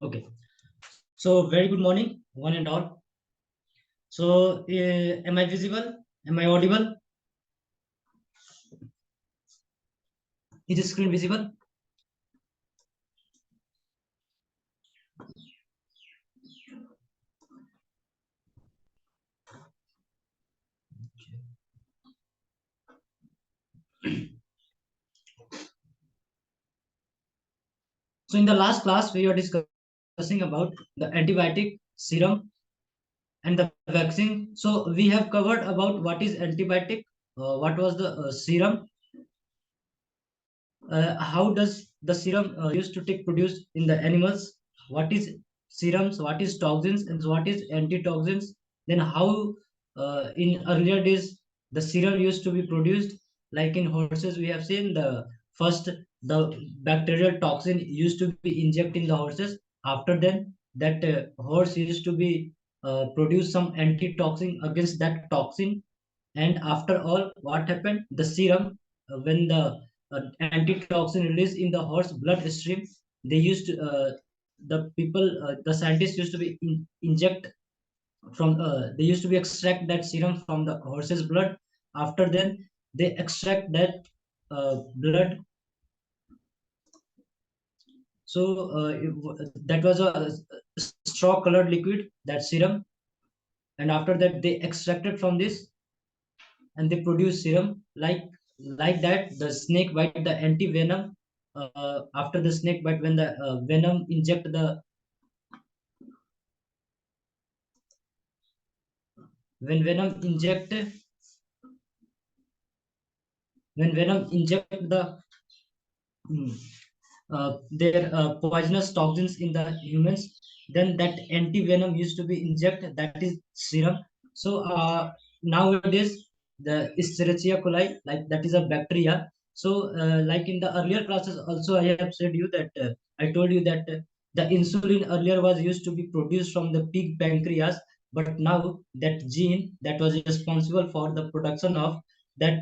Okay. So very good morning, one and all. So am I visible? Am I audible? Is the screen visible? So in the last class, we were discussing about the antibiotic serum and the vaccine. So we have covered about what is antibiotic, what was the serum, how does the serum used to take produced in the animals, what is serums, what is toxins, and what is antitoxins, then how in earlier days the serum used to be produced, like in horses we have seen the first the bacterial toxin used to be injected in the horses. After then that horse used to be produce some antitoxin against that toxin, and after all what happened, the serum, when the antitoxin released in the horse bloodstream, they used to, the scientists used to be inject from they used to be extract that serum from the horse's blood. After then they extract that blood. So that was a straw colored liquid, that serum, and after that they extracted from this and they produce serum. Like that the snake bite, the anti venom, after the snake bite, when the venom inject the when venom inject when venom inject the mm, their poisonous toxins in the humans, then that anti venom used to be injected, that is serum. So nowadays the Escherichia coli, like that is a bacteria. So like in the earlier classes also I have said you that I told you that the insulin earlier was used to be produced from the pig pancreas, but now that gene that was responsible for the production of that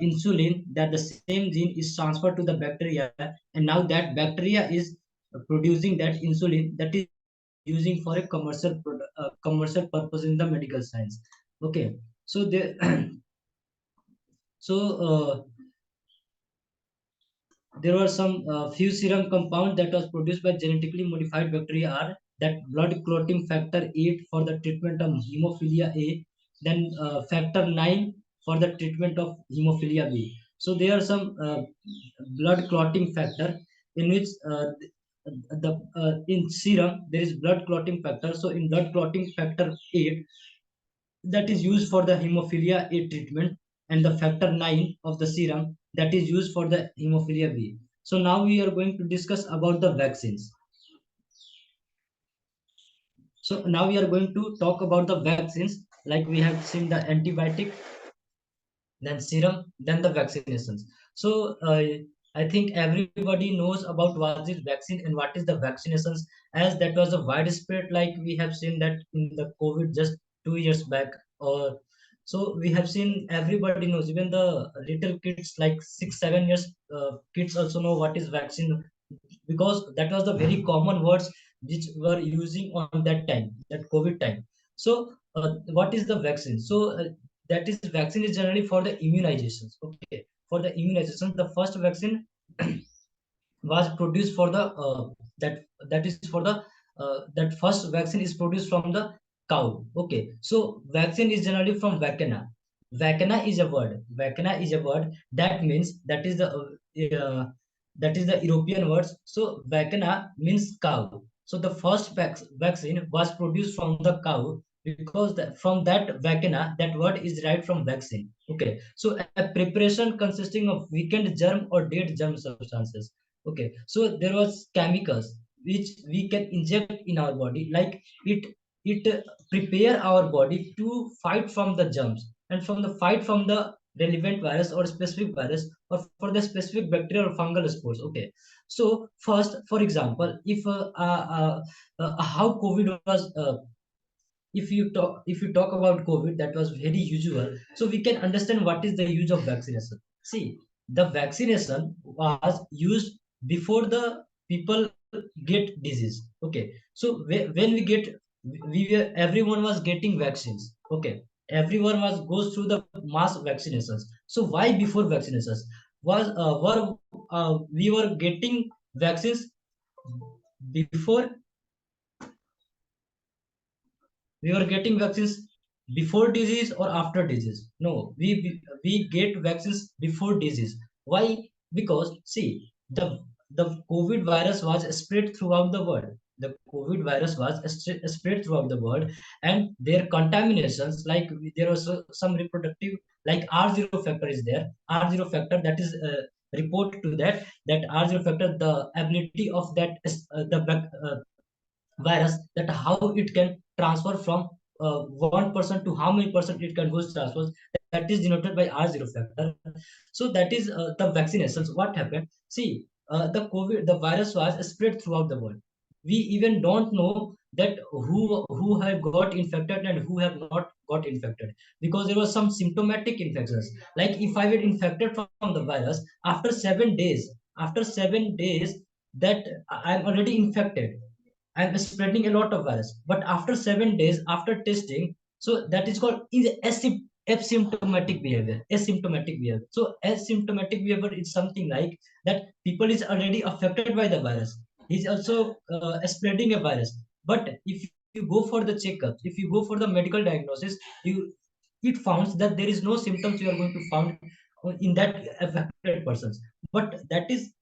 insulin, that the same gene is transferred to the bacteria, and now that bacteria is producing that insulin that is using for a commercial purpose in the medical science. Okay. So there so there were some few serum compounds that was produced by genetically modified bacteria are that blood clotting factor 8 for the treatment of hemophilia A, then factor 9 for the treatment of hemophilia B. So there are some blood clotting factor in which the in serum there is blood clotting factor. So in blood clotting factor 8, that is used for the hemophilia A treatment, and the factor 9 of the serum that is used for the hemophilia B. So now we are going to discuss about the vaccines. So now we are going to talk about the vaccines, like we have seen the antibiotic, then serum, then the vaccinations. So I think everybody knows about what is vaccine and what is the vaccinations, as that was a widespread, like we have seen that in the COVID just 2 years back. Or so we have seen everybody knows, even the little kids like 6 7 years kids also know what is vaccine, because that was the very common words which were using on that time, that COVID time. So what is the vaccine? So that is vaccine is generally for the immunizations. Okay, for the immunization, the first vaccine was produced for the that is for the that first vaccine is produced from the cow. Okay, so vaccine is generally from vacina. Vacina is a word that means that is the European words. So vacina means cow. So the first vaccine was produced from the cow, because from that vacina, that word is derived from vaccine. Okay, so a preparation consisting of weakened germ or dead germ substances. Okay, so there was chemicals which we can inject in our body, like it prepare our body to fight from the germs, and from the fight from the relevant virus or specific virus, or for the specific bacterial or fungal spores. Okay, so first, for example, if how COVID was if you talk about COVID, that was very usual. So we can understand what is the use of vaccination. See, the vaccination was used before the people get disease. Okay, so when we get, we were, everyone was getting vaccines. Okay, everyone was goes through the mass vaccinations. So why before vaccinations was were we were getting vaccines before, we were getting vaccines before disease or after disease? No, we get vaccines before disease. Why? Because see, the COVID virus was spread throughout the world. The COVID virus was spread throughout the world, and their contaminations, like there was some reproductive, like R0 factor is there. R0 factor, that is report to that, that R0 factor, the ability of that virus, that how it can transfer from one person to how many person it can go transfer, that is denoted by R0 factor. So that is the vaccinations. What happened? See, the COVID, the virus was spread throughout the world. We even don't know that who have got infected and who have not got infected, because there was some symptomatic infections. Like if I get infected from the virus, after 7 days, that I'm already infected, I'm spreading a lot of virus. But after 7 days, after testing, so that is called is asymptomatic behavior. Asymptomatic behavior. So asymptomatic behavior is something like that people is already affected by the virus. He's also spreading a virus. But if you go for the checkup, if you go for the medical diagnosis, you it founds that there is no symptoms you are going to found in that affected persons. But that is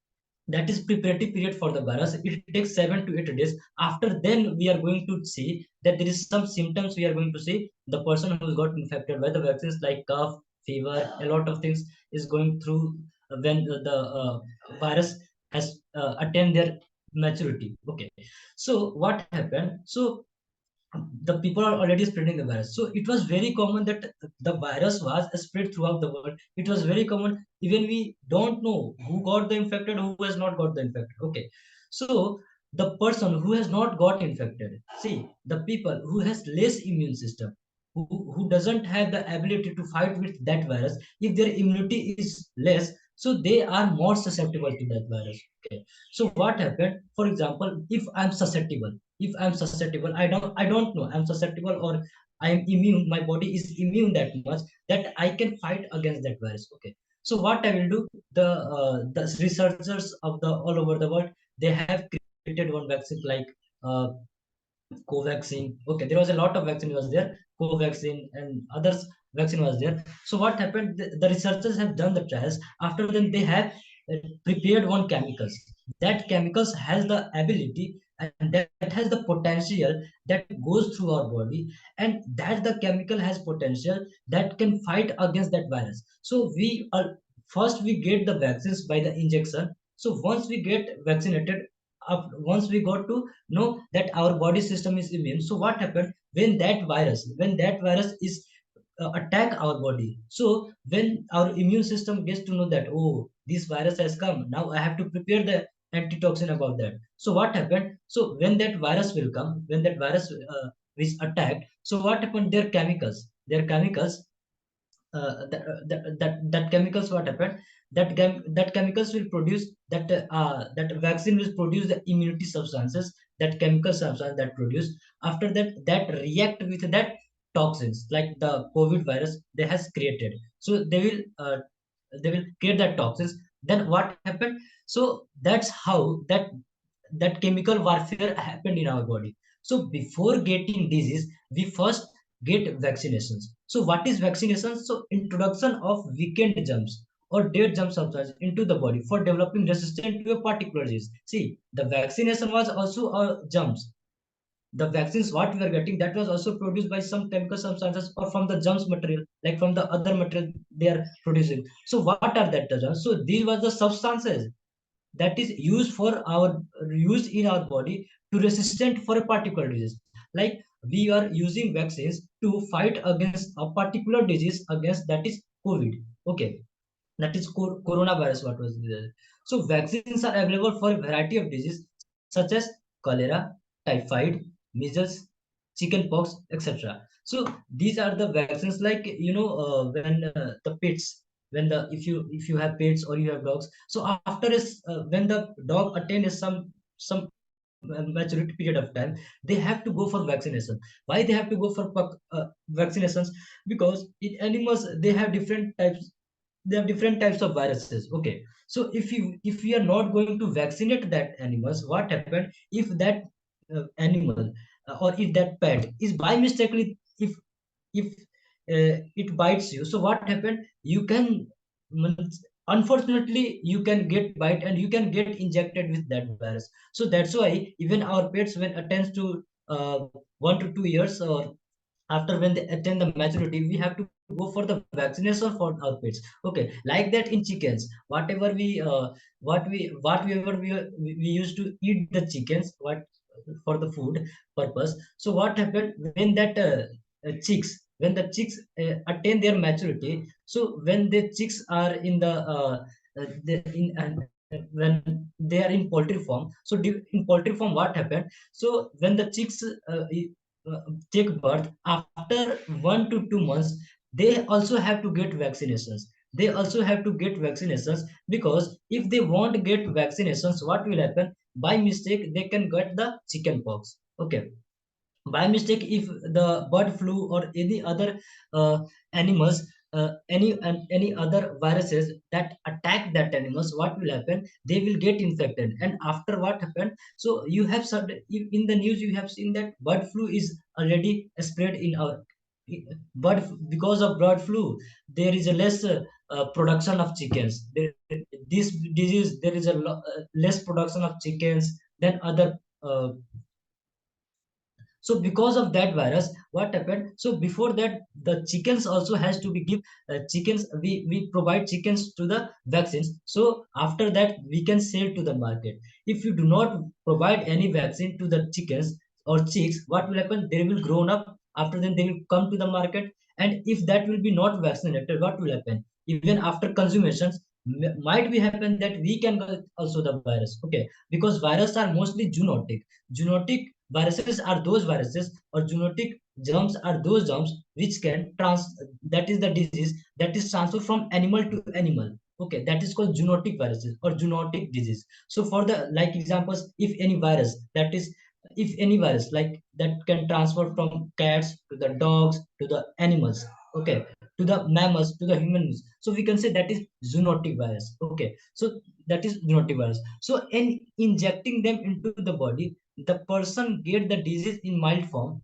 preparatory period for the virus. It takes 7 to 8 days. After then we are going to see that there is some symptoms. We are going to see the person who got infected by the vaccines, like cough, fever, a lot of things is going through when the virus has attained their maturity. Okay, so what happened? So the people are already spreading the virus. So it was very common that the virus was spread throughout the world. It was very common. Even we don't know who got the infected, who has not got the infected. Okay. So the person who has not got infected, see, the people who has less immune system, who doesn't have the ability to fight with that virus, if their immunity is less, so they are more susceptible to that virus. Okay. So what happened? For example, if I'm susceptible, I don't know I'm susceptible or I'm immune, my body is immune that much that I can fight against that virus. Okay, so what I will do, the researchers of the all over the world, they have created one vaccine like uh, Covaxin. Okay, there was a lot of vaccine was there, Covaxin and others vaccine was there. So what happened? The researchers have done the trials. After then, they have prepared one chemicals. That chemicals has the ability and that has the potential that goes through our body, and that the chemical has potential that can fight against that virus. So we are first we get the vaccines by the injection. So once we get vaccinated, once we got to know that our body system is immune, so what happened when that virus is attack our body? So when our immune system gets to know that, oh, this virus has come, now I have to prepare the antitoxin about that. So what happened? So when that virus will come, when that virus is attacked, so what happened? Their chemicals that chemicals, what happened? That chemicals will produce that vaccine will produce the immunity substances, that chemical substance that produce. After that, that react with that toxins like the COVID virus they has created. So they will create that toxins. Then what happened? So that's how that chemical warfare happened in our body. So before getting disease, we first get vaccinations. So what is vaccination? So introduction of weakened germs or dead germ substance into the body for developing resistance to a particular disease. See, the vaccination was also germs. The vaccines what we are getting, that was also produced by some chemical substances or from the germs material, like from the other material they are producing. So what are that the germs? So these were the substances that is used for our used in our body to resistant for a particular disease. Like we are using vaccines to fight against a particular disease, against that is COVID. Okay, that is coronavirus what was there. So vaccines are available for a variety of diseases such as cholera, typhoid, measles, chickenpox, etc. So these are the vaccines. Like when the pets, when the if you have pets or you have dogs, so after when the dog attains some some maturity period of time, they have to go for vaccination. Why they have to go for vaccinations? Because in animals they have different types, they have different types of viruses. Okay, so if we are not going to vaccinate that animals, what happened if that animal or if that pet is by mistakenly, if it bites you, so what happened, you can, unfortunately you can get bite and you can get injected with that virus. So that's why even our pets when attends to 1 to 2 years, or after when they attain the maturity, we have to go for the vaccination for our pets. Okay, like that in chickens, whatever we used to eat the chickens, what for the food purpose. So what happened when that chicks, when the chicks attain their maturity, so when the chicks are in when they are in poultry farm, so in poultry farm what happened, so when the chicks uh, take birth, after 1 to 2 months, they also have to get vaccinations. They also have to get vaccinations, because if they won't get vaccinations, what will happen, by mistake they can get the chicken pox. Okay, by mistake if the bird flu or any other animals, any other viruses that attack that animals, what will happen, they will get infected. And after what happened, so you have in the news you have seen that bird flu is already spread in our, but because of bird flu there is a less production of chickens. This disease, there is less production of chickens than other so because of that virus, what happened, so before that the chickens also has to be give chickens, we provide chickens to the vaccines, so after that we can sell to the market. If you do not provide any vaccine to the chickens or chicks, what will happen, they will grown up, after then they will come to the market. And if that will be not vaccinated, what will happen, even after consumations, might be happen that we can get also the virus. Okay, because viruses are mostly zoonotic. Viruses are those viruses, or zoonotic germs are those germs which can that is the disease that is transferred from animal to animal. Okay, that is called zoonotic viruses or zoonotic disease. So for the like examples, if any virus that is, if any virus like that can transfer from cats to the dogs to the animals, okay, to the mammals to the humans, so we can say that is zoonotic virus. Okay, so that is zoonotic virus. So in injecting them into the body, the person get the disease in mild form,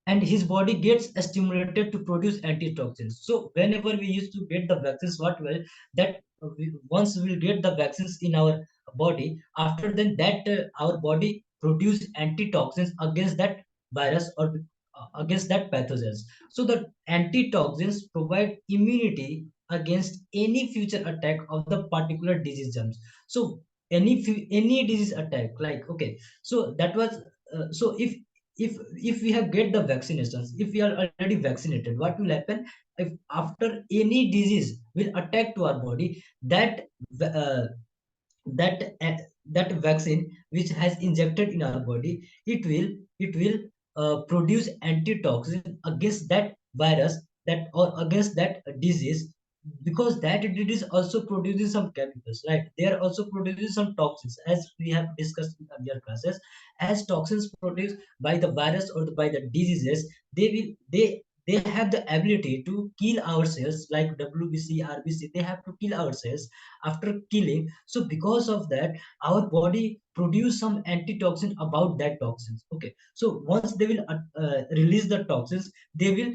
and his body gets stimulated to produce antitoxins. So whenever we used to get the vaccines, what well, that once we get the vaccines in our body, after then that our body produce antitoxins against that virus or against that pathogens. So the antitoxins provide immunity against any future attack of the particular disease germs. So any disease attack, like, okay, so that was so if we have get the vaccinations, if we are already vaccinated, what will happen, if after any disease will attack to our body, that uh, that that vaccine which has injected in our body, it will produce antitoxin against that virus, that or against that disease, because that disease also produces some chemicals, right? They are also producing some toxins, as we have discussed in earlier classes. As toxins produced by the virus or by the diseases, they have the ability to kill our cells, like WBC, RBC, they have to kill our cells. After killing, so because of that, our body produce some antitoxin about that toxins. Okay, so once they will release the toxins, they will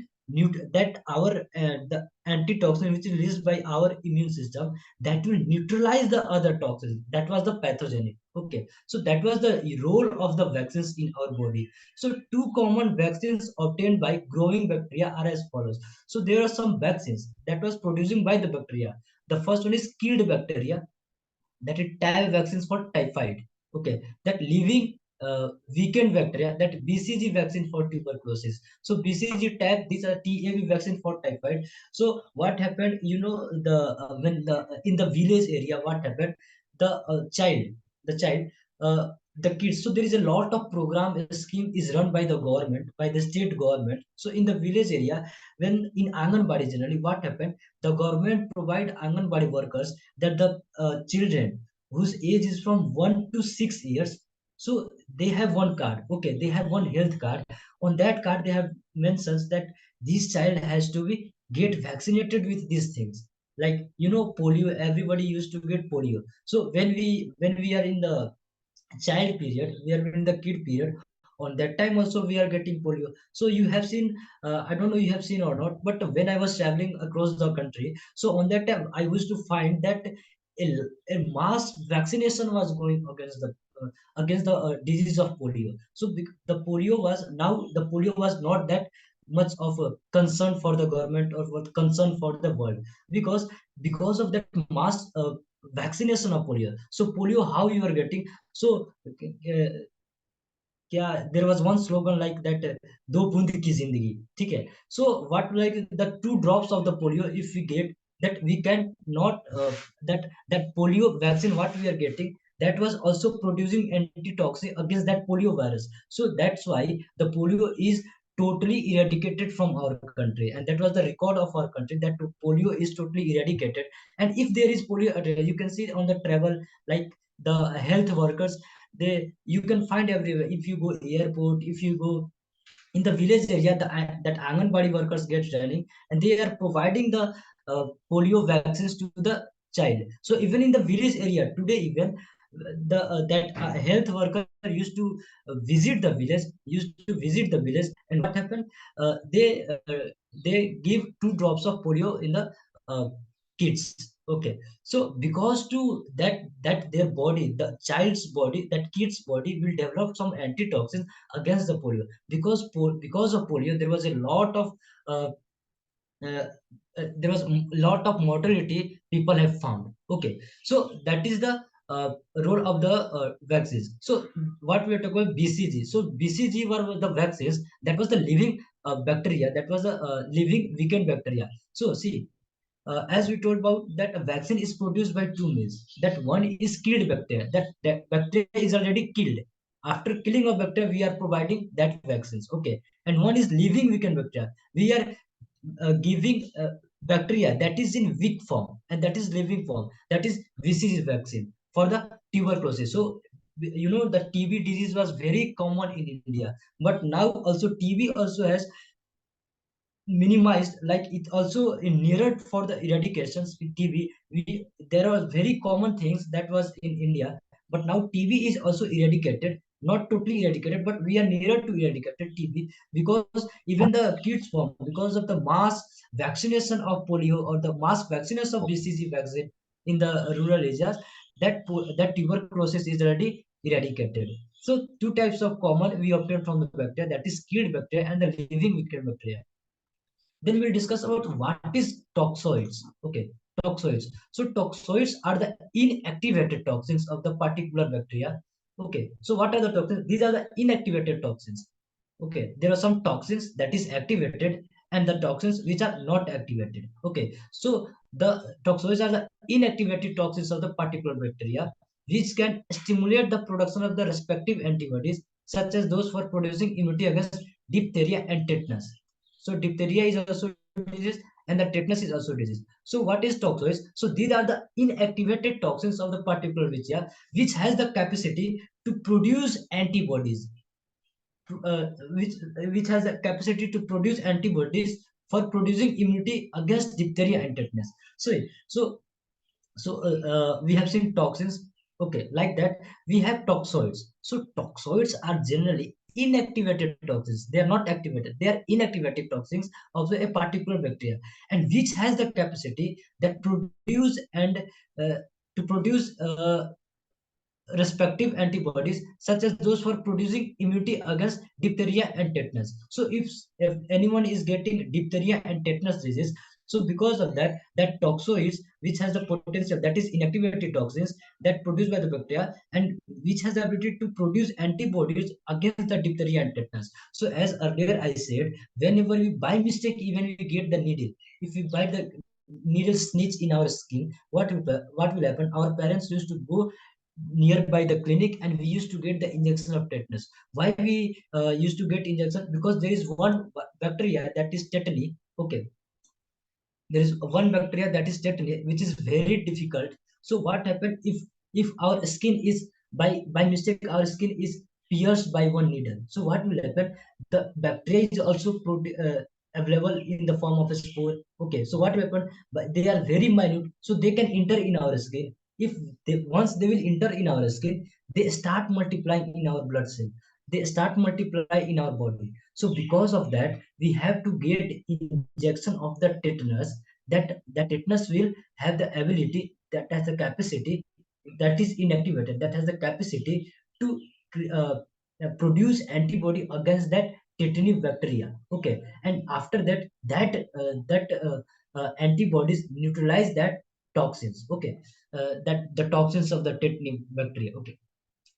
that our the antitoxin which is released by our immune system, that will neutralize the other toxins that was the pathogenic. Okay, so that was the role of the vaccines in our body. So two common vaccines obtained by growing bacteria are as follows. So there are some vaccines that was producing by the bacteria. The first one is killed bacteria, that is TAB vaccines for typhoid. Okay, that living weakened bacteria, that BCG vaccine for tuberculosis. So BCG TAB, these are TAB vaccine for typhoid. So what happened, the when the in the village area, what happened, the child, the kids. So there is a lot of program scheme is run by the government, by the state government. So in the village area, when in Anganwadi generally, what happened, the government provide Anganwadi workers, that the children whose age is from 1 to 6 years. So they have one card. Okay, they have one health card. On that card, they have mentions that this child has to be get vaccinated with these things. Like polio. Everybody used to get polio. So when we are in the child period, we are in the kid period, on that time also we are getting polio. So you have seen, I don't know you have seen or not, but when I was traveling across the country, so on that time I used to find that a, a mass vaccination was going against the disease of polio. So the polio was, now the polio was not that much of a concern for the government or for concern for the world, because of that mass vaccination of polio. So polio, how you are getting, so yeah, there was one slogan like that, दो बूंद की जिंदगी, ठीक है. So what, like the 2 drops of the polio if we get, that we can not that polio vaccine what we are getting, that was also producing antitoxin against that polio virus. So that's why the polio is totally eradicated from our country, and that was the record of our country, that polio is totally eradicated. And if there is polio, you can see on the travel, like the health workers, they, you can find everywhere. If you go airport, if you go in the village area, that Anganwadi workers get training, and they are providing the polio vaccines to the child. So even in the village area today, even the that health worker used to visit the village, and what happened, they give 2 drops of polio in the uh, kids. Okay, so because to that their body, the child's body, that kid's body will develop some antitoxin against the polio. Because of polio, there was a lot of uh, uh, there was a lot of mortality people have found. Okay, so that is the role of the vaccines. So what we are talking about, BCG. So BCG were the vaccines, that was the living bacteria, that was a living weakened bacteria. So see, as we told about, that a vaccine is produced by 2 means. That one is killed bacteria, that bacteria is already killed. After killing of bacteria, we are providing that vaccines. Okay, and one is living weakened bacteria. We are giving bacteria that is in weak form, and that is living form, that is VCG vaccine for the tuberculosis. So the TB disease was very common in India, but now also TB also has minimized, like it also in nearer for the eradications with TB. There are very common things that was in India, but now TB is also eradicated, not totally eradicated, but we are nearer to eradicated TB, because even the kids form, because of the mass vaccination of polio or the mass vaccination of BCG vaccine in the rural areas, that tuberculosis is already eradicated. So 2 types of common we obtain from the bacteria, that is killed bacteria and the living wicked bacteria. Then we'll discuss about what is toxoids. Okay, toxoids. So toxoids are the inactivated toxins of the particular bacteria. Okay, so what are the toxins? These are the inactivated toxins. Okay, there are some toxins that is activated and the toxins which are not activated. Okay, so the toxoids are the inactivated toxins of the particular bacteria, which can stimulate the production of the respective antibodies, such as those for producing immunity against diphtheria and tetanus. So diphtheria is also disease, and the tetanus is also disease. So what is toxoids? So these are the inactivated toxins of the particular bacteria, which has the capacity to produce antibodies, uh, which which has a capacity to produce antibodies for producing immunity against diphtheria and tetanus. So we have seen toxins. Okay, like that we have toxoids. So toxoids are generally inactivated toxins. They are not activated, they are inactivated toxins of a particular bacteria, and which has the capacity that produce and to produce respective antibodies, such as those for producing immunity against diphtheria and tetanus. So if anyone is getting diphtheria and tetanus disease, so because of that, that toxoids, which has the potential, that is inactivated toxins that produced by the bacteria, and which has the ability to produce antibodies against the diphtheria and tetanus. So as earlier I said, whenever we by mistake even we get the needle, if we bite the needle snitch in our skin, what will happen? Our parents used to go nearby the clinic, and we used to get the injection of tetanus. Why we used to get injection? Because there is one bacteria, that is tetany. Okay, there is one bacteria, that is tetany, which is very difficult. So what happened, if if our skin is by mistake our skin is pierced by one needle, so what will happen? The bacteria is also available in the form of a spore. Okay, so what will happen? But they are very minute, so they can enter in our skin. If they once they will enter in our skin, they start multiplying in our blood cell, they start multiply in our body. So because of that, we have to get injection of the tetanus. That tetanus will have the ability, that has the capacity, that is inactivated, that has the capacity to uh, produce antibody against that tetany bacteria. Okay, and after that, antibodies neutralize that toxins. Okay, that the toxins of the tetany bacteria. Okay,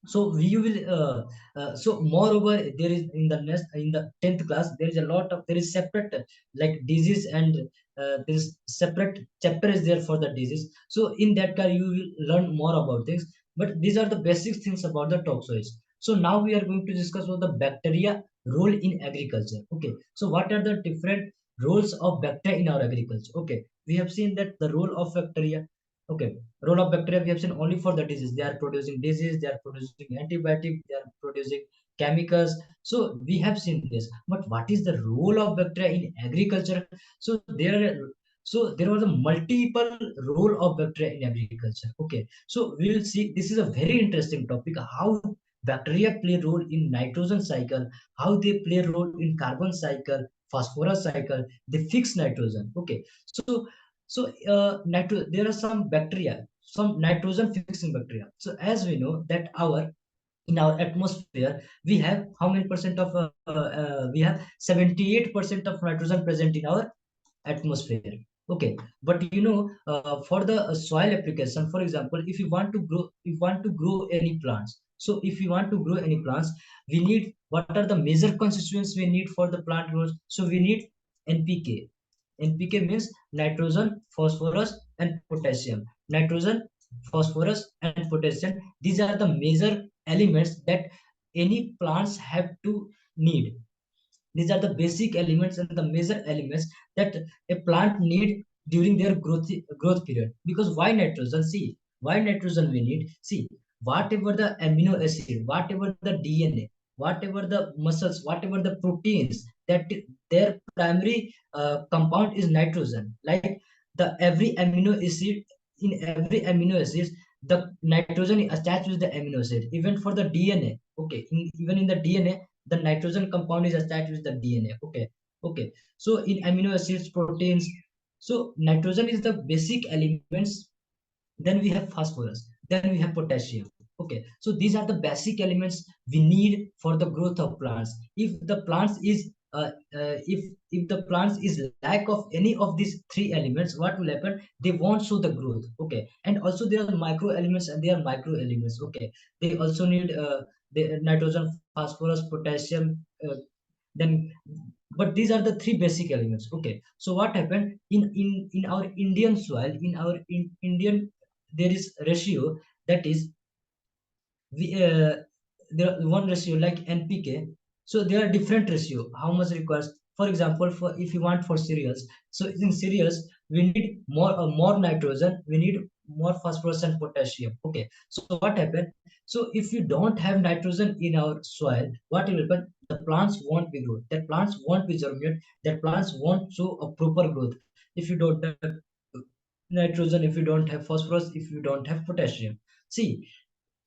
so we will so moreover, there is in the next, in the 10th class, there is a lot of, there is separate like disease, and there is separate chapter is there for the disease. So in that car you will learn more about things, but these are the basic things about the toxoids. So now we are going to discuss about the bacteria role in agriculture. Okay, so what are the different roles of bacteria in our agriculture? Okay, we have seen that the role of bacteria. Okay, role of bacteria we have seen only for the disease. They are producing disease, they are producing antibiotic, they are producing chemicals. So we have seen this. But what is the role of bacteria in agriculture? So there was a multiple role of bacteria in agriculture. Okay, so we will see, this is a very interesting topic, how bacteria play role in nitrogen cycle, how they play role in carbon cycle, phosphorus cycle, they fix nitrogen. Okay, so there are some bacteria, some nitrogen fixing bacteria. So as we know that our in our atmosphere we have how many percent of we have 78% of nitrogen present in our atmosphere. Okay, but for the soil application, for example, if you want to grow any plants, so if you want to grow any plants, we need, what are the major constituents we need for the plant growth? So we need npk. npk means nitrogen, phosphorus and potassium. Nitrogen, phosphorus and potassium, these are the major elements that any plants have to need. These are the basic elements and the major elements that a plant need during their growth period. Because why nitrogen? See, why nitrogen we need? See, whatever the amino acid, whatever the DNA, whatever the muscles, whatever the proteins, that their primary compound is nitrogen. Like the every amino acid, in every amino acid, the nitrogen is attached with the amino acid. Even for the DNA, okay, even in the DNA, the nitrogen compound is attached with the DNA. Okay, okay. So in amino acids, proteins, so nitrogen is the basic elements. Then we have phosphorus, then we have potassium. Okay, so these are the basic elements we need for the growth of plants. If the plants is if the plants is lack of any of these three elements, what will happen? They won't show the growth. Okay, and also there are micro elements and there are micro elements. Okay, they also need the nitrogen, phosphorus, potassium, then, but these are the three basic elements. Okay, so what happened in our Indian soil, in our Indian, there is ratio, that is we there are one ratio like npk. So there are different ratio how much requires. For example, for if you want for cereals, so in cereals we need more nitrogen, we need more phosphorus and potassium. Okay, so what happened? So if you don't have nitrogen in our soil, what will happen? The plants won't be growth, that plants won't be germinate, that plants won't show a proper growth. If you don't have nitrogen, if you don't have phosphorus, if you don't have potassium. See,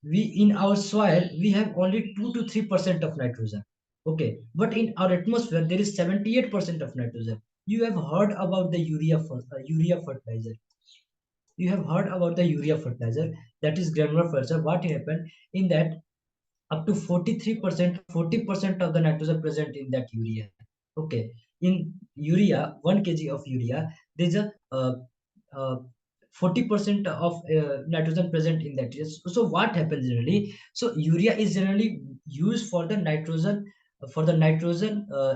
we in our soil we have only 2 to 3% of nitrogen. Okay, but in our atmosphere there is 78% of nitrogen. You have heard about the urea fertilizer. You have heard about the urea fertilizer, that is granular fertilizer. What happened in that? Up to 43%, 40% of the nitrogen present in that urea. Okay, in urea, 1 kg of urea, there's a uh, 40% of nitrogen present in that. Yes. So what happens generally? So urea is generally used for the nitrogen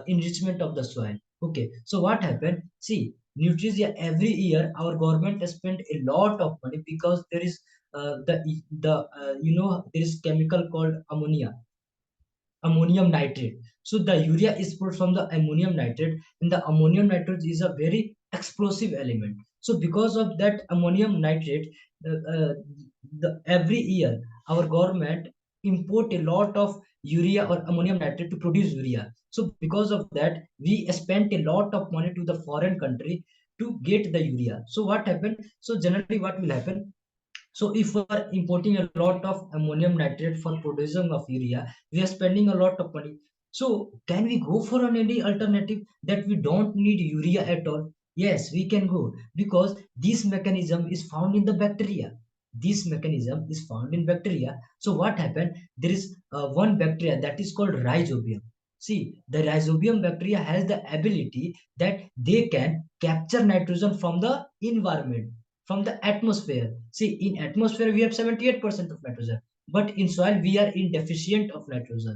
enrichment of the soil. Okay, so what happened? See, nutrition, every year our government spend a lot of money because there is there is chemical called ammonium nitrate. So the urea is put from the ammonium nitrate, and the ammonium nitrate is a very explosive element. So because of that ammonium nitrate, uh, uh, every year our government import a lot of urea or ammonium nitrate to produce urea. So because of that, we spent a lot of money to the foreign country to get the urea. So what happened? So generally, what will happen? So if we are importing a lot of ammonium nitrate for producing of urea, we are spending a lot of money. So can we go for any alternative that we don't need urea at all? Yes, we can go, because this mechanism is found in the bacteria. This mechanism is found in bacteria. So what happened? There is one bacteria that is called rhizobium. See, the rhizobium bacteria has the ability that they can capture nitrogen from the environment, from the atmosphere. See, in atmosphere we have 78% of nitrogen, but in soil we are in deficient of nitrogen.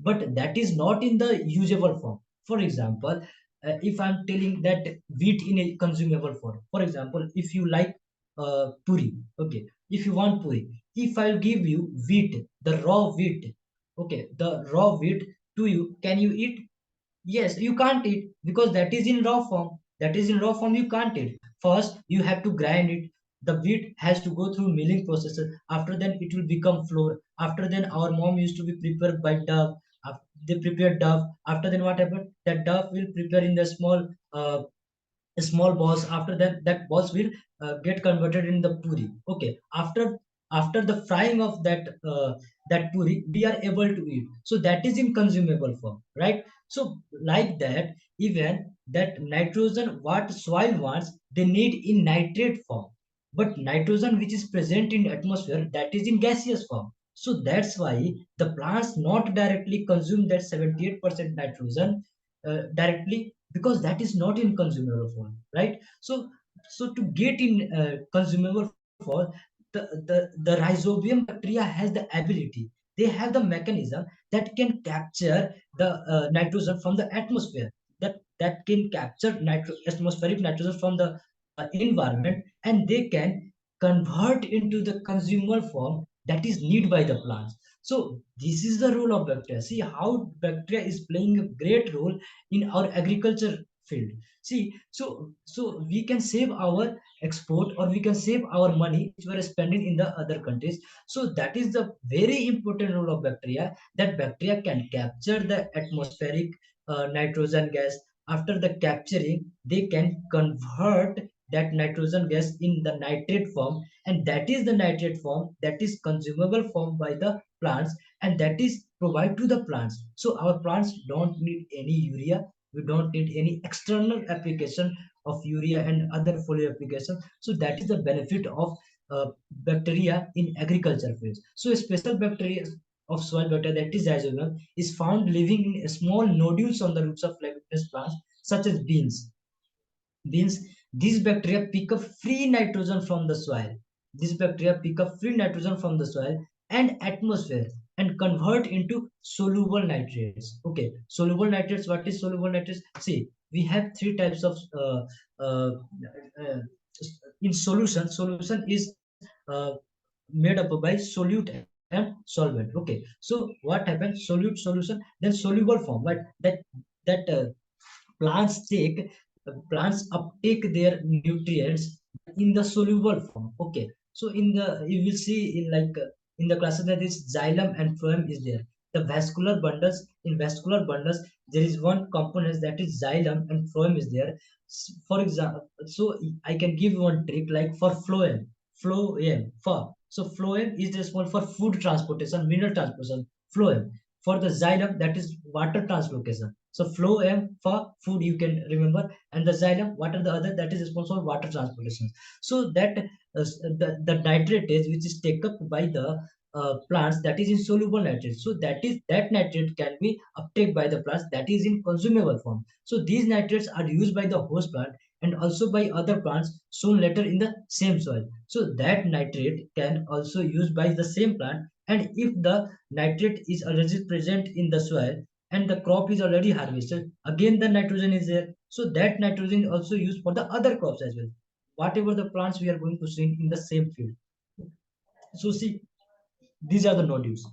But that is not in the usable form. For example, if I'm telling that wheat in a consumable form, for example, if you like puri, okay, if you want puri, if I'll give you wheat, the raw wheat, okay, the raw wheat to you, can you eat? Yes, you can't eat, because that is in raw form. That is in raw form, you can't eat. First, you have to grind it. The wheat has to go through milling processes. After then, it will become flour. After then, our mom used to be prepared by dove. They prepared dove. After then, what happened? That dove will prepare in the small balls. After that, that balls will get converted in the puri. Okay, after the frying of that puri, we are able to eat. So that is in consumable form, right? So like that, even that nitrogen what soil wants, they need in nitrate form. But nitrogen which is present in atmosphere, that is in gaseous form. So that's why the plants not directly consume that 78% nitrogen directly, because that is not in consumable form, right? So to get in consumable form, the rhizobium bacteria has the ability, they have the mechanism that can capture the nitrogen from the atmosphere, that can capture atmospheric nitrogen from the environment, and they can convert into the consumable form that is needed by the plants. So this is the role of bacteria. See how bacteria is playing a great role in our agriculture field. See, so we can save our export, or we can save our money which we are spending in the other countries. So that is the very important role of bacteria, that bacteria can capture the atmospheric nitrogen gas. After the capturing, they can convert that nitrogen gas in the nitrate form, and that is the nitrate form that is consumable form by the plants, and that is provide to the plants. So our plants don't need any urea, we don't need any external application of urea and other foliar application. So that is the benefit of bacteria in agriculture fields. So a special bacteria of soil bacteria, that is rhizobium, is found living in small nodules on the roots of leguminous plants such as beans. These bacteria pick up free nitrogen from the soil. These bacteria pick up free nitrogen from the soil and atmosphere and convert into soluble nitrates. Okay, soluble nitrates. What is soluble nitrates? See, we have three types of uh, uh, in solution. Solution is made up by solute and solvent. Okay, so what happens? Solute solution, then soluble form. But that plants take plants uptake their nutrients in the soluble form. Okay, so in the you will see in in the classes that is xylem and phloem is there. The vascular bundles, in vascular bundles there is one component that is xylem and phloem is there. For example, so I can give one trick, like for phloem is responsible for food transportation, mineral transportation. Phloem for the xylem, that is water transportation. So phloem for food, you can remember, and the xylem, what are the other, that is responsible for water transportation. So that the nitrate is which is taken up by the plants, that is insoluble nitrate. So that nitrate can be uptake by the plants, that is in consumable form. So these nitrates are used by the host plant and also by other plants soon later in the same soil. So that nitrate can also used by the same plant, and if the nitrate is already present in the soil and the crop is already harvested, again the nitrogen is there. So that nitrogen is also used for the other crops as well, whatever the plants we are going to see in the same field. So see, these are the nodules.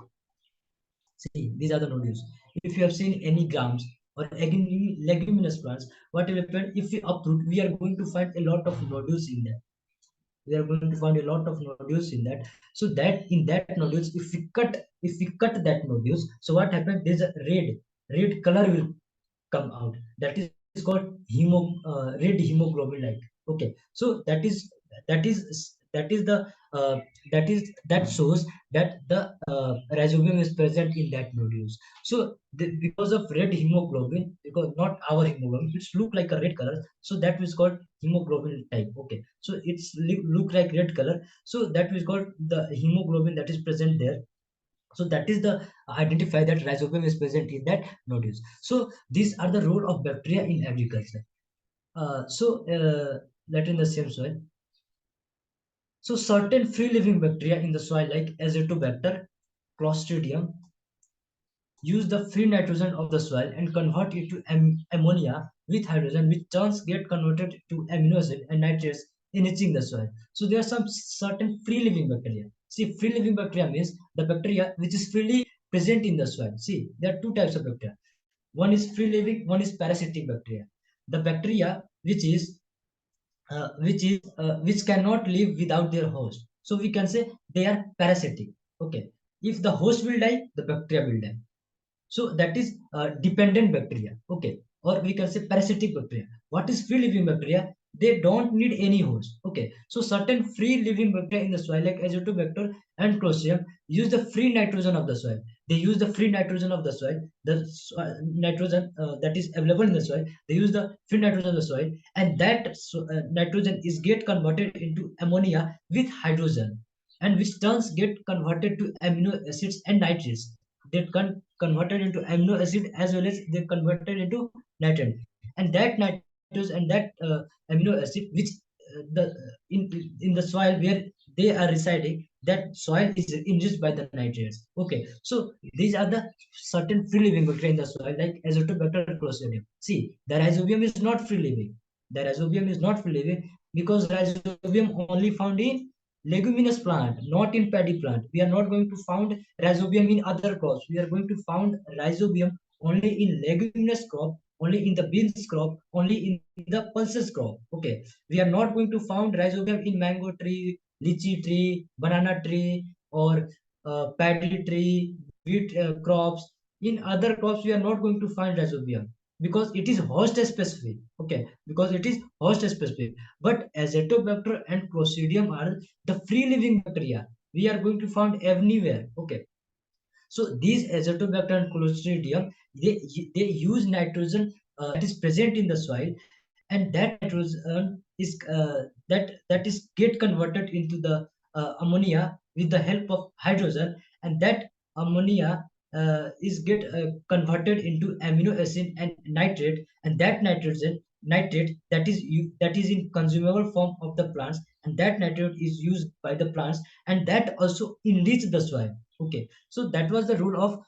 See, these are the nodules. If you have seen any grams or leguminous plants, what will happen if we uproot? We are going to find a lot of nodules in them. We are going to find a lot of nodules in that. So that in that nodules, if we cut that nodules, so what happens, there's a red color will come out, that is called red hemoglobin like. Okay, so that is that is the that shows that the rhizobium is present in that nodules. So because of red hemoglobin, because not our hemoglobin, it's look like a red color, so that is called hemoglobin type. Okay, so it's look like red color, so that is called the hemoglobin that is present there. So that is the identify that rhizobium is present in that nodules. So these are the role of bacteria in agriculture. That in the same soil. So certain free living bacteria in the soil like azotobacter, clostridium, use the free nitrogen of the soil and convert it to ammonia with hydrogen, which turns get converted to amino acid and nitrates, enriching the soil. So there are some certain free living bacteria. See, free living bacteria means the bacteria which is freely present in the soil. See, there are two types of bacteria. One is free living, one is parasitic bacteria. The bacteria which cannot live without their host. So we can say they are parasitic. Okay, if the host will die, the bacteria will die. So that is dependent bacteria. Okay, or we can say parasitic bacteria. What is free living bacteria? They don't need any host. Okay, so certain free living bacteria in the soil like azotobacter and clostridium use the free nitrogen of the soil. They use the free nitrogen of the soil, the nitrogen that is available in the soil. They use the free nitrogen of the soil, and that nitrogen is get converted into ammonia with hydrogen, and which turns get converted to amino acids and nitrates. They converted into amino acid as well as they converted into nitrogen, and that nitrogen and that amino acid which the in the soil where they are residing, that soil is enriched by the nitrates. Okay, so these are the certain free living bacteria in the soil like azotobacter clostridium. See, the rhizobium is not free living. The rhizobium is not free living because rhizobium only found in leguminous plant, not in paddy plant. We are not going to find rhizobium in other crops. We are going to find rhizobium only in leguminous crop, only in the beans crop, only in the pulses crop. Okay, we are not going to find rhizobium in mango tree, lychee tree, banana tree, or paddy tree, wheat crops. In other crops, we are not going to find rhizobium because it is host specific. Okay, because it is host specific. But azotobacter and clostridium are the free living bacteria. We are going to find everywhere. Okay, so these azotobacter and clostridium, they use nitrogen that is present in the soil, and that nitrogen is that is get converted into the ammonia with the help of hydrogen, and that ammonia is get converted into amino acid and nitrate, and that nitrate that is in consumable form of the plants, and that nitrate is used by the plants, and that also enrich the soil. Okay, so that was the rule of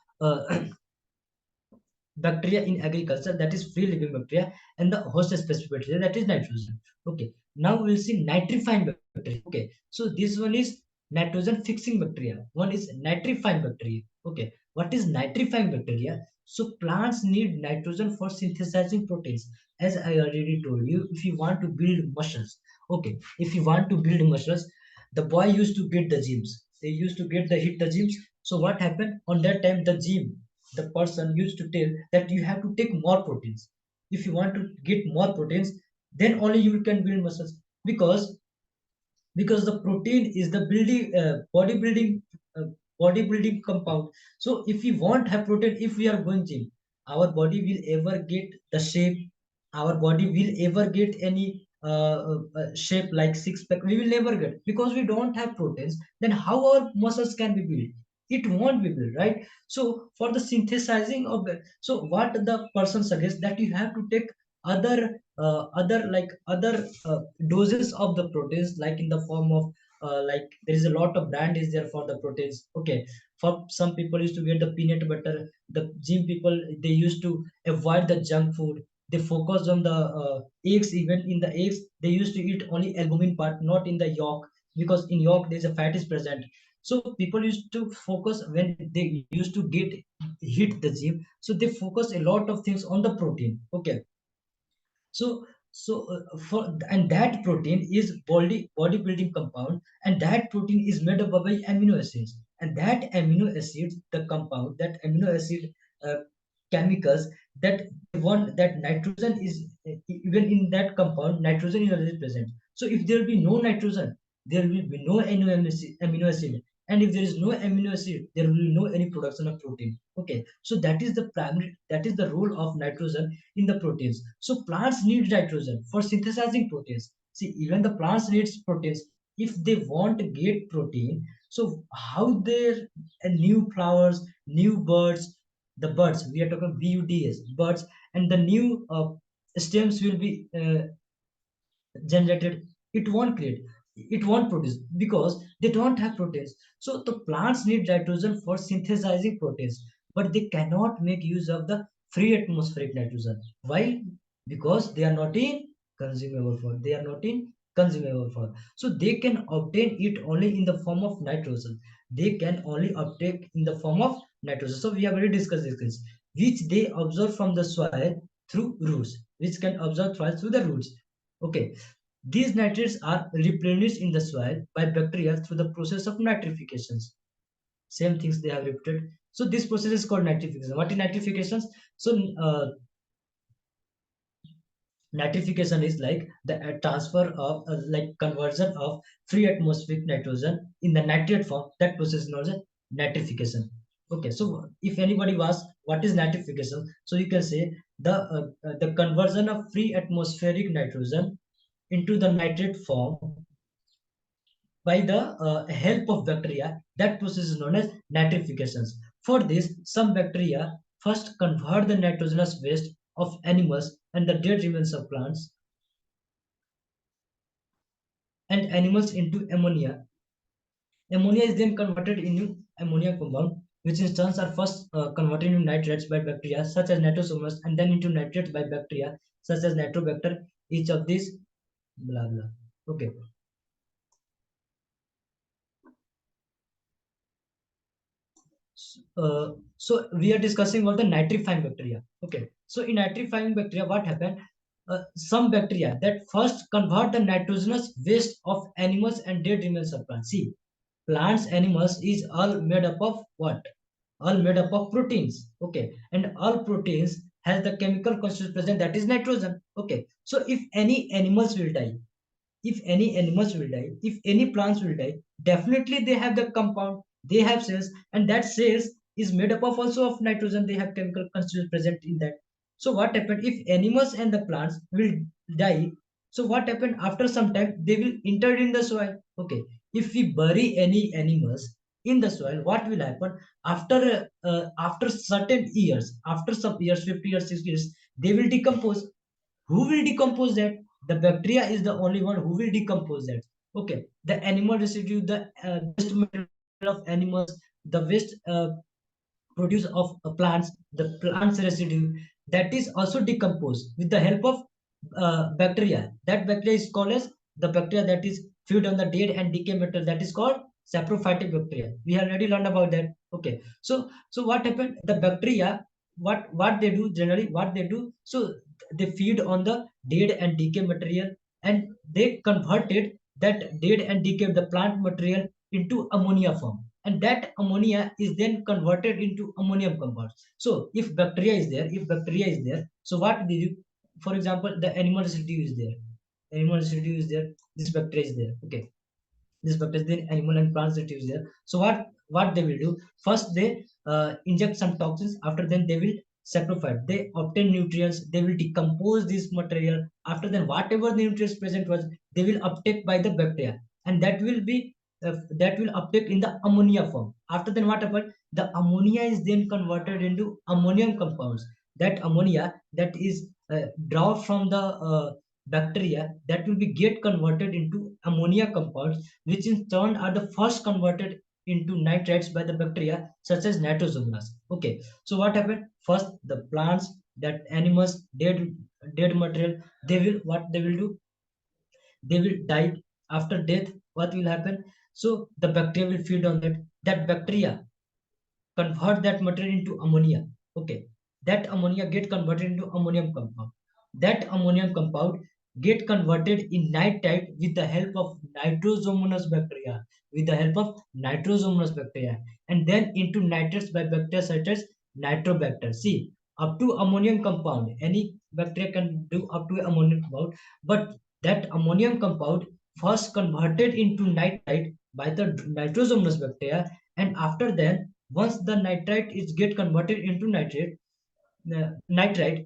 bacteria in agriculture, that is free living bacteria, and the host specific bacteria, that is nitrogen. Okay, now we'll see nitrifying bacteria. Okay, so this one is nitrogen fixing bacteria, one is nitrifying bacteria. Okay, what is nitrifying bacteria? So plants need nitrogen for synthesizing proteins. As I already told you, if you want to build muscles, okay, if you want to build muscles, the boy used to get the gyms, they used to get the hit the gyms. So what happened on that time, the person used to tell that you have to take more proteins. If you want to get more proteins, then only you can build muscles, because the protein is the building uh, bodybuilding compound. So if we want have protein, if we are going gym, our body will ever get the shape, our body will ever get any shape like six pack, we will never get, because we don't have proteins. Then how our muscles can be built? It won't be built, right? So for the synthesizing of the, so what the person suggests that you have to take other doses of the proteins, like in the form of like there is a lot of brand is there for the proteins. Okay, for some people used to get the peanut butter, the gym people they used to avoid the junk food, they focus on the eggs. Even in the eggs they used to eat only albumin part, not in the yolk, because in yolk there is a fat is present. So people used to focus when they used to get hit the gym, so they focus a lot of things on the protein. Okay, so So for and that protein is bodybuilding compound, and that protein is made up by amino acids, and that amino acids, the compound, that amino acid uh, chemicals, that one, that nitrogen is even in that compound, nitrogen is already present. So if there will be no nitrogen, there will be no amino acid, and if there is no amino acid, there will be no any production of protein. Okay, so that is the primary, that is the role of nitrogen in the proteins. So plants need nitrogen for synthesizing proteins. See, even the plants needs proteins if they want to get protein. So how their new flowers, new birds, the birds we are talking buds, birds, and the new stems will be generated, it won't create, it won't produce, because they don't have proteins. So the plants need nitrogen for synthesizing proteins, but they cannot make use of the free atmospheric nitrogen. Why? Because they are not in consumable form, they are not in consumable form. So they can obtain it only in the form of nitrogen, they can only obtain in the form of nitrogen. So we have already discussed these things, which they absorb from the soil through roots, which can absorb soil through the roots. Okay, these nitrates are replenished in the soil by bacteria through the process of nitrifications. Same things they have repeated. So this process is called nitrification. What is nitrifications? So nitrification is like the transfer of like conversion of free atmospheric nitrogen in the nitrate form. That process is known as nitrification. Okay, so if anybody asks what is nitrification, so you can say the conversion of free atmospheric nitrogen into the nitrate form by the help of bacteria. That process is known as nitrification. For this, some bacteria first convert the nitrogenous waste of animals and the dead remains of plants and animals into ammonia. Ammonia is then converted into ammonia compound, which in turns are first converted into nitrates by bacteria such as nitrosomonas, and then into nitrates by bacteria such as nitrobacter. Each of these, blah blah. Okay. So we are discussing about the nitrifying bacteria. Okay, so in nitrifying bacteria, what happened? Some bacteria that first convert the nitrogenous waste of animals and dead remains of plants. See, plants, animals is all made up of what? All made up of proteins. Okay, and all proteins has the chemical constituent present, that is nitrogen. Okay, so if any animals will die, if any animals will die, if any plants will die, definitely they have the compound, they have cells, and that cells is made up of also of nitrogen, they have chemical constituents present in that. So what happened if animals and the plants will die? So what happened after some time, they will enter in the soil. Okay, if we bury any animals in the soil, what will happen after certain years, after some years, 50 years, 60 years, they will decompose. Who will decompose that? The bacteria is the only one who will decompose that. Okay, the animal residue, the waste material of animals, the waste produce of plants, the plants residue, that is also decomposed with the help of bacteria. That bacteria is called as the bacteria that is feed on the dead and decay material, that is called saprophytic bacteria. We have already learned about that. Okay, so what happened, the bacteria, what they do generally, what they do, so they feed on the dead and decay material, and they converted that dead and decay the plant material into ammonia form, and that ammonia is then converted into ammonium compounds. So if bacteria is there, if bacteria is there, so what they do? For example, the animal residue is there, animal residue is there, this bacteria is there. Okay, this bacteria, then animal and plant residue there. So what they will do, first they inject some toxins, after then they will saprophyte, they obtain nutrients, they will decompose this material, after then whatever the nutrients present was, they will uptake by the bacteria, and that will uptake in the ammonia form. After then what happened, the ammonia is then converted into ammonium compounds. That ammonia that is drawn from the bacteria, that will be get converted into ammonia compounds, which in turn are the first converted into nitrates by the bacteria such as nitrosomonas. Okay, so what happened? First, the plants, that animals, dead material, they will what they will do? They will die. After death, what will happen? So the bacteria will feed on that. That bacteria convert that material into ammonia. Okay, that ammonia get converted into ammonium compound. That ammonium compound get converted in nitrite with the help of nitrosomonas bacteria, and then into nitrates by bacteria such as nitrobacter. See, up to ammonium compound, any bacteria can do up to ammonium compound, but that ammonium compound first converted into nitrite by the nitrosomonas bacteria, and after then, once the nitrite is get converted into nitrite,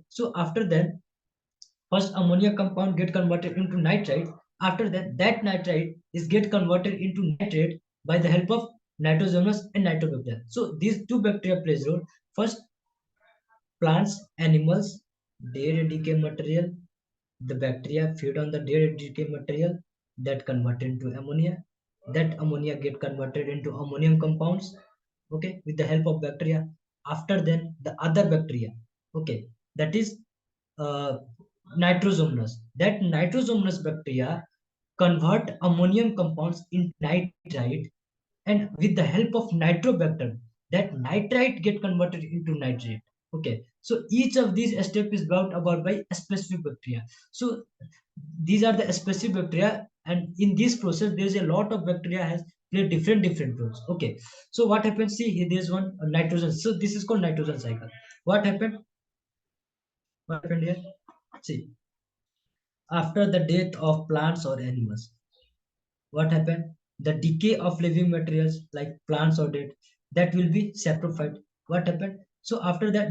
so after then, first ammonia compound get converted into nitrite. After that, that nitrite is get converted into nitrate by the help of nitrogenous and nitrobacteria. So these two bacteria plays role. First, plants, animals, dead decay material. The bacteria feed on the dead decay material that convert into ammonia. That ammonia get converted into ammonium compounds. Okay, with the help of bacteria. After then, the other bacteria. Okay, that is uh, nitrosomonas. That nitrosomonas bacteria convert ammonium compounds into nitrite, and with the help of nitrobacter, that nitrite get converted into nitrate. Okay, so each of these steps is brought about by a specific bacteria. So these are the specific bacteria, and in this process there is a lot of bacteria has play different roles. Okay, so what happens, see here there's one nitrogen, so this is called nitrogen cycle. what happened what happened here? See, after the death of plants or animals, what happened? The decay of living materials like plants or dead, that will be saprophyte. What happened? So after that,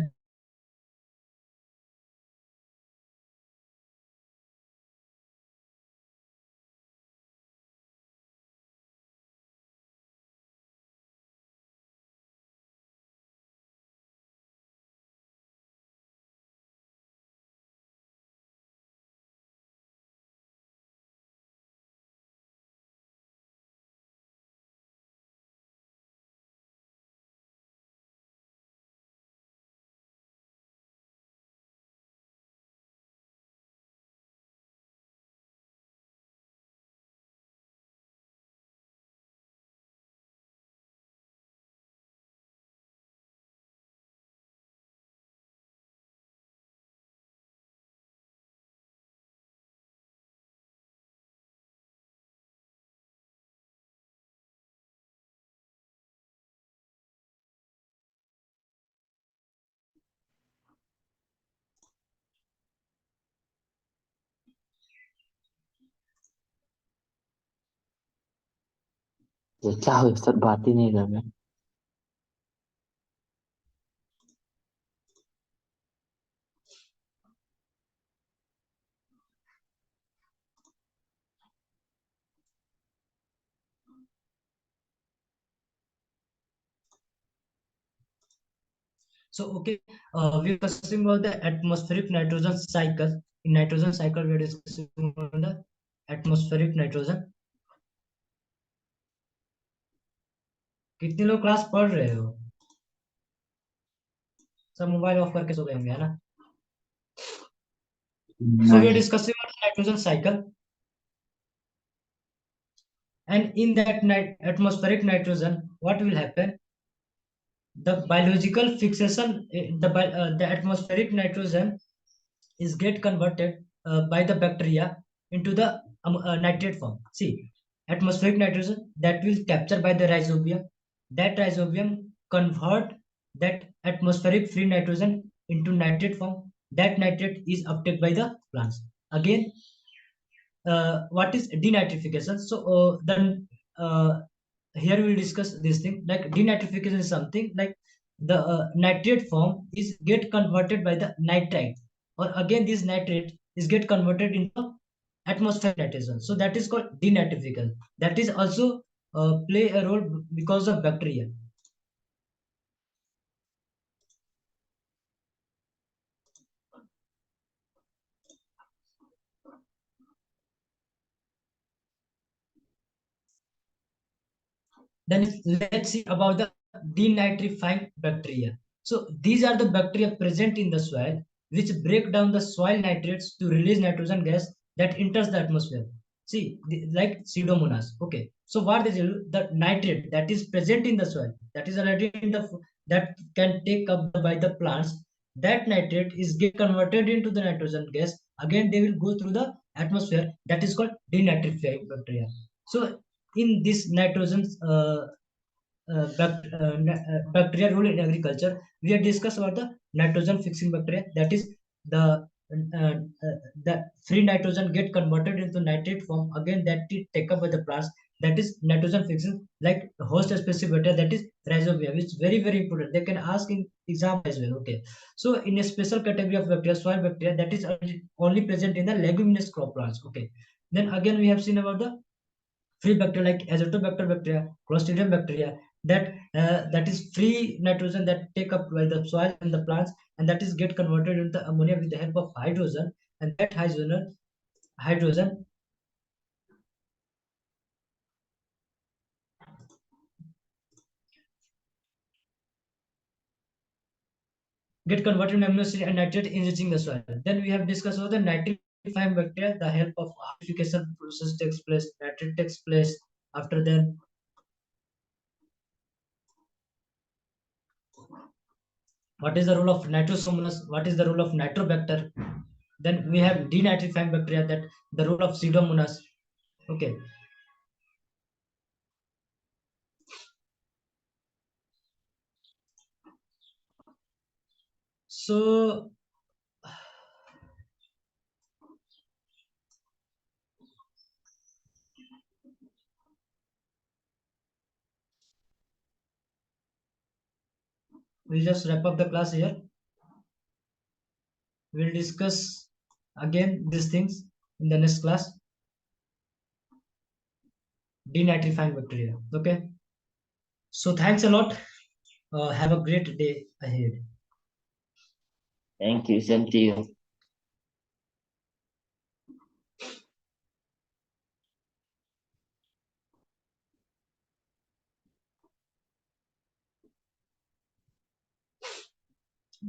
ये क्या हो sir बात ही नहीं कर रहे so okay, we're discussing about the atmospheric nitrogen cycle. In nitrogen cycle, we're discussing about the atmospheric nitrogen. कितने लोग class पढ़ रहे हो? सब मोबाइल ऑफ करके सो गए होंगे, है ना? So we're नहीं discussing about nitrogen cycle, and in that atmospheric nitrogen, what will happen? The biological fixation, the atmospheric nitrogen is get converted by the bacteria into the nitrate form. See, atmospheric nitrogen that will capture by the rhizobium. That rhizobium convert that atmospheric free nitrogen into nitrate form. That nitrate is uptake by the plants. Again, what is denitrification? So then here we will discuss this thing. Like denitrification is something like the nitrate form is get converted by the nitrite, or again this nitrate is get converted into atmospheric nitrogen. So that is called denitrification. That is also play a role because of bacteria. Then let's see about the denitrifying bacteria. So these are the bacteria present in the soil which break down the soil nitrates to release nitrogen gas that enters the atmosphere. See, like pseudomonas. Okay. So what they do, the nitrate that is present in the soil, that is already in the that can take up by the plants. That nitrate is get converted into the nitrogen gas. Again, they will go through the atmosphere, that is called denitrifying bacteria. So in this nitrogen bacteria role in agriculture, we have discussed about the nitrogen fixing bacteria, that is the the free nitrogen get converted into nitrate form again, that it take up by the plants, that is nitrogen fixing, like host specific bacteria, that is rhizobia, which is very very important, they can ask in exam as well. Okay, so in a special category of bacteria, soil bacteria, that is only present in the leguminous crop plants. Okay, then again we have seen about the free bacteria like azotobacter bacteria, clostridium bacteria, that that is free nitrogen that take up by the soil and the plants, and that is get converted into ammonia with the help of hydrogen, and that hydrogen get converted into amino acid and nitrate enriching the soil. Then we have discussed about the nitrifying bacteria, the help of nitrification process takes place, nitrate takes place. After then, what is the role of nitrosomonas, what is the role of nitrobacter? Then we have denitrifying bacteria, that the role of pseudomonas. Okay, so we just wrap up the class here. We'll discuss again these things in the next class. Denitrifying bacteria. Okay. So thanks a lot. Have a great day ahead. Thank you. Same to you.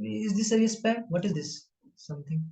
Is this a spam? What is this? Something.